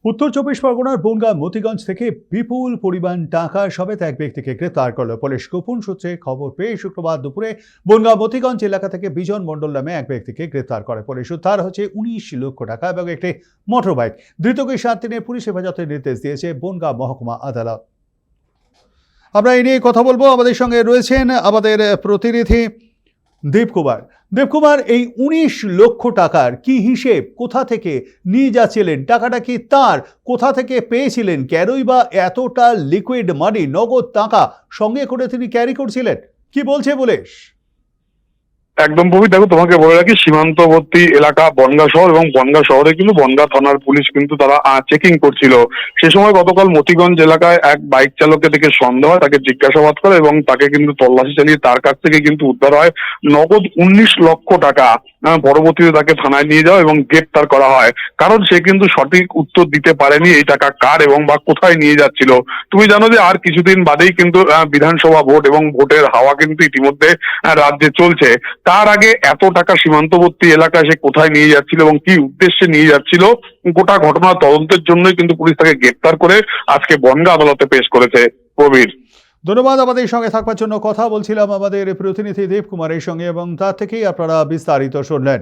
উত্তর চব্বিশ পরগনার বনগাঁ মতিগঞ্জ থেকে বিপুল পরিমাণ টাকা সমেত এক ব্যক্তিকে গ্রেপ্তার করল পুলিশ। গোপন সূত্রে খবর পেয়ে শুক্রবার দুপুরে বনগাঁ মতিগঞ্জ এলাকা থেকে বিজন মণ্ডল নামে এক ব্যক্তিকে গ্রেপ্তার করে পুলিশ। উদ্ধার হচ্ছে ১৯ লক্ষ টাকা এবং একটি মোটরবাইক। ধৃতকে ৭ দিনের পুলিশ হেফাজতের নির্দেশ দিয়েছে বনগাঁ মহকুমা আদালত। আমরা এই নিয়ে কথা বলবো। আমাদের সঙ্গে রয়েছেন আমাদের প্রতিনিধি দেবকুমার, এই ১৯ লক্ষ টাকার কি হিসেব, কোথা থেকে নিয়ে যাচ্ছিলেন, টাকাটা কি তার, কোথা থেকে পেয়েছিলেন, কেনই বা এতটা লিকুইড মানি নগদ টাকা সঙ্গে করে তিনি ক্যারি করছিলেন, কি বলছে পুলিশ? একদম প্রবীর, দেখো তোমাকে বলে রাখি, সীমান্তবর্তী এলাকা বনগাঁ শহর এবং বনগাঁ শহরে কিন্তু বনগাঁ থানার পুলিশ কিন্তু তারা চেকিং করছিল। সে সময় গতকাল মতিগঞ্জ এলাকায় এক বাইক চালককে দেখে সন্দেহ হয়, তাকে জিজ্ঞাসাবাদ করে এবং তাকে কিন্তু তল্লাশি চালিয়ে তার কাছ থেকে কিন্তু উদ্ধার হয় নগদ ১৯ লক্ষ টাকা। পরবর্তীতে তাকে থানায় নিয়ে যাওয়া এবং গ্রেপ্তার করা হয়, কারণ সে কিন্তু সঠিক উত্তর দিতে পারেনি এই টাকা কার এবং বা কোথায় নিয়ে যাচ্ছিল। তুমি জানো যে আর কিছুদিন বাদেই কিন্তু বিধানসভা ভোট এবং ভোটের হাওয়া কিন্তু ইতিমধ্যে রাজ্যে চলছে। তার আগে এত টাকা সীমান্তবর্তী এলাকায় সে কোথায় নিয়ে যাচ্ছিল এবং কি উদ্দেশ্যে নিয়ে যাচ্ছিল, গোটা ঘটনা তদন্তের জন্যই কিন্তু পুলিশ তাকে গ্রেপ্তার করে আজকে বনগাঁ আদালতে পেশ করেছে। প্রবীর, ধন্যবাদ। আমাদের সঙ্গে থাকবার জন্য কথা বলছিলাম আমাদের প্রতিনিধি দেবকুমারের সঙ্গে এবং তার থেকেই আপনারা বিস্তারিত শুনলেন।